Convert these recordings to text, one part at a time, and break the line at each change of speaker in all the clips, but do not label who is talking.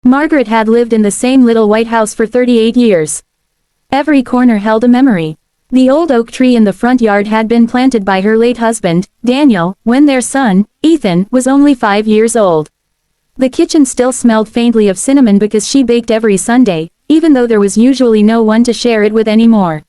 Margaret had lived in the same little white house for 38 years. Every corner held a memory. The old oak tree in the front yard had been planted by her late husband, Daniel, when their son, Ethan, was only 5 years old. The kitchen still smelled faintly of cinnamon because she baked every Sunday, even though there was usually no one to share it with anymore.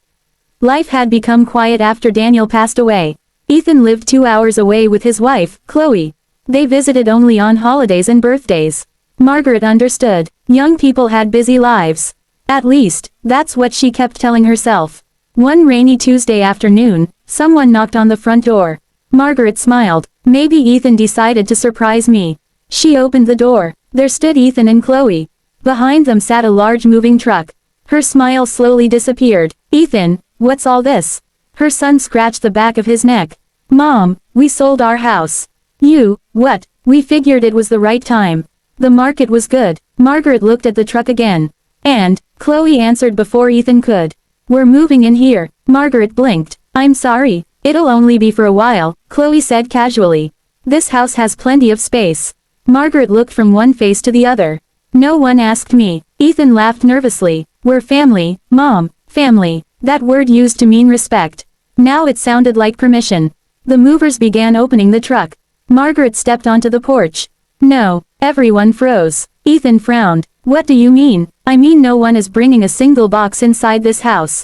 Life had become quiet after Daniel passed away. Ethan lived 2 hours away with his wife, Chloe. They visited only on holidays and birthdays. Margaret understood. Young people had busy lives. At least, that's what she kept telling herself. One rainy Tuesday afternoon, someone knocked on the front door. Margaret smiled. Maybe Ethan decided to surprise me. She opened the door. There stood Ethan and Chloe. Behind them sat a large moving truck. Her smile slowly disappeared. Ethan, what's all this? Her son scratched the back of his neck. Mom, we sold our house. You, what? We figured it was the right time. The market was good. Margaret looked at the truck again. And, Chloe answered before Ethan could. We're moving in here. Margaret blinked. I'm sorry. It'll only be for a while, Chloe said casually. This house has plenty of space. Margaret looked from one face to the other. No one asked me. Ethan laughed nervously. We're family, Mom. Family. That word used to mean respect. Now it sounded like permission. The movers began opening the truck. Margaret stepped onto the porch. No. Everyone froze. Ethan frowned. What do you mean? I mean no one is bringing a single box inside this house.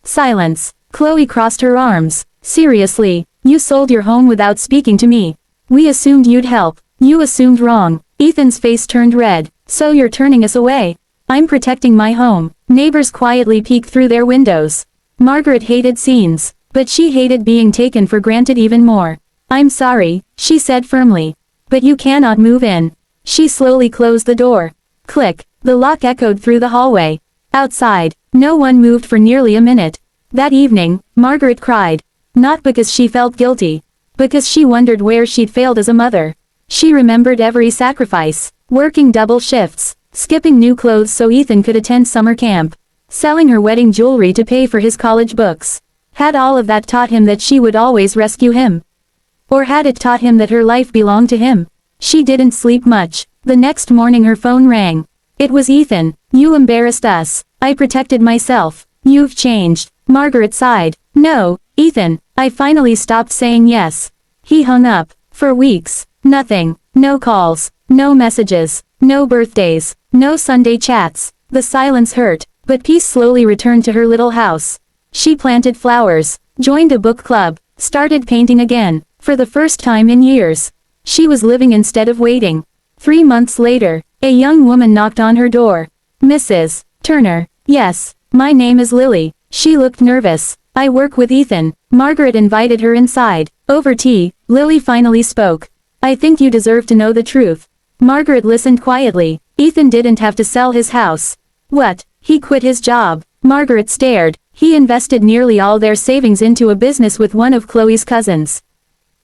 Silence. Chloe crossed her arms. Seriously, you sold your home without speaking to me. We assumed you'd help. You assumed wrong. Ethan's face turned red. So you're turning us away? I'm protecting my home. Neighbors quietly peeked through their windows. Margaret hated scenes, but she hated being taken for granted even more. I'm sorry, she said firmly. But you cannot move in. She slowly closed the door. Click. The lock echoed through the hallway. Outside, no one moved for nearly a minute. That evening, Margaret cried. Not because she felt guilty. Because she wondered where she'd failed as a mother. She remembered every sacrifice. Working double shifts. Skipping new clothes so Ethan could attend summer camp. Selling her wedding jewelry to pay for his college books. Had all of that taught him that she would always rescue him? Or had it taught him that her life belonged to him? She didn't sleep much. The next morning her phone rang. It was Ethan. You embarrassed us. I protected myself. You've changed. Margaret sighed. No, Ethan. I finally stopped saying yes. He hung up. For weeks. Nothing. No calls. No messages. No birthdays. No Sunday chats. The silence hurt, but peace slowly returned to her little house. She planted flowers. Joined a book club. Started painting again. For the first time in years. She was living instead of waiting. 3 months later, a young woman knocked on her door. Mrs. Turner. Yes, my name is Lily. She looked nervous. I work with Ethan. Margaret invited her inside. Over tea, Lily finally spoke. I think you deserve to know the truth. Margaret listened quietly. Ethan didn't have to sell his house. What? He quit his job. Margaret stared. He invested nearly all their savings into a business with one of Chloe's cousins.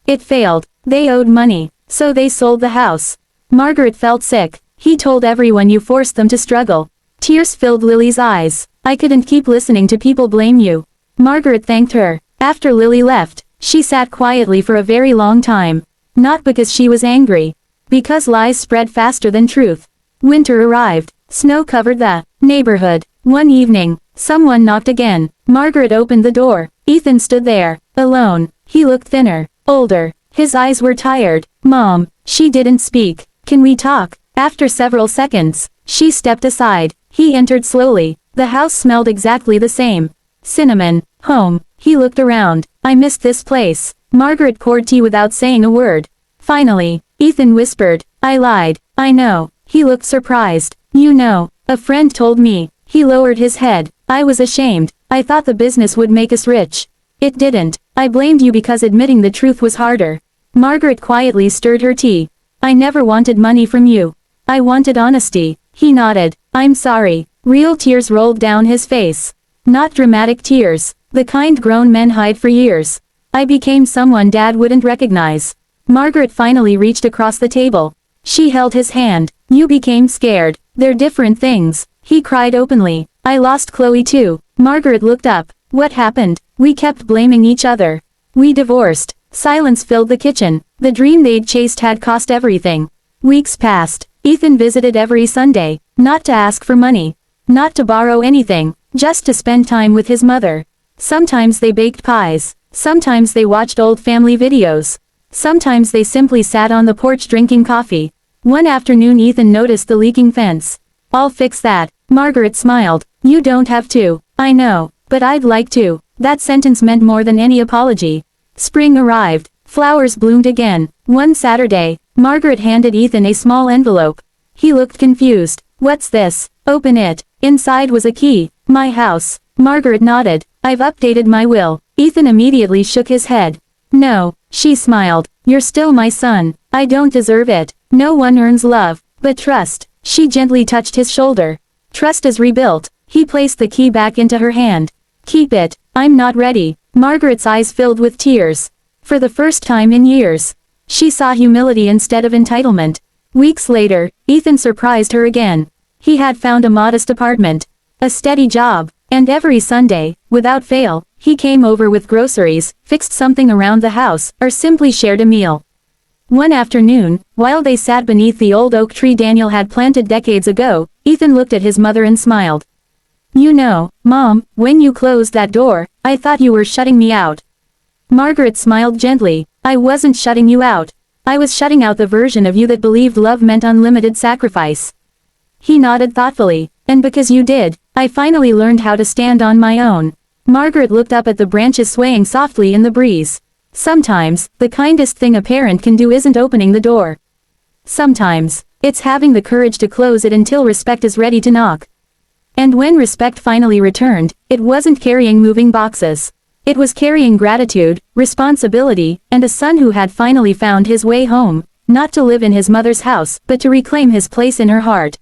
It failed. They owed money. So they sold the house. Margaret felt sick. He told everyone you forced them to struggle. Tears filled Lily's eyes. I couldn't keep listening to people blame you. Margaret thanked her. After Lily left, she sat quietly for a very long time. Not because she was angry. Because lies spread faster than truth. Winter arrived. Snow covered the neighborhood. One evening, someone knocked again. Margaret opened the door. Ethan stood there, alone. He looked thinner, older. His eyes were tired. Mom, she didn't speak. Can we talk? After several seconds, she stepped aside. He entered slowly. The house smelled exactly the same. Cinnamon. Home. He looked around. I missed this place. Margaret poured tea without saying a word. Finally, Ethan whispered. I lied. I know. He looked surprised. You know. A friend told me. He lowered his head. I was ashamed. I thought the business would make us rich. It didn't. I blamed you because admitting the truth was harder. Margaret quietly stirred her tea. I never wanted money from you. I wanted honesty. He nodded. I'm sorry. Real tears rolled down his face. Not dramatic tears. The kind grown men hide for years. I became someone Dad wouldn't recognize. Margaret finally reached across the table. She held his hand. You became scared. They're different things. He cried openly. I lost Chloe too. Margaret looked up. What happened? We kept blaming each other. We divorced. Silence filled the kitchen. The dream they'd chased had cost everything. Weeks passed. Ethan visited every Sunday, not to ask for money, not to borrow anything, just to spend time with his mother. Sometimes they baked pies, sometimes they watched old family videos, sometimes they simply sat on the porch drinking coffee. One afternoon Ethan noticed the leaking fence. "I'll fix that." Margaret smiled. "You don't have to." "I know, but I'd like to." That sentence meant more than any apology. Spring arrived. Flowers bloomed again. One Saturday, Margaret handed Ethan a small envelope. He looked confused. "What's this?" "Open it." Inside was a key. "My house." Margaret nodded. "I've updated my will." Ethan immediately shook his head. "No," she smiled. "You're still my son. I don't deserve it. No one earns love, but trust." She gently touched his shoulder. "Trust is rebuilt." He placed the key back into her hand. "Keep it." "I'm not ready." Margaret's eyes filled with tears. For the first time in years, she saw humility instead of entitlement. Weeks later, Ethan surprised her again. He had found a modest apartment, a steady job, and every Sunday, without fail, he came over with groceries, fixed something around the house, or simply shared a meal. One afternoon, while they sat beneath the old oak tree Daniel had planted decades ago, Ethan looked at his mother and smiled. "You know, Mom, when you closed that door, I thought you were shutting me out." Margaret smiled gently. "I wasn't shutting you out. I was shutting out the version of you that believed love meant unlimited sacrifice." He nodded thoughtfully. "And because you did, I finally learned how to stand on my own." Margaret looked up at the branches swaying softly in the breeze. Sometimes, the kindest thing a parent can do isn't opening the door. Sometimes, it's having the courage to close it until respect is ready to knock. And when respect finally returned, it wasn't carrying moving boxes. It was carrying gratitude, responsibility, and a son who had finally found his way home, not to live in his mother's house, but to reclaim his place in her heart.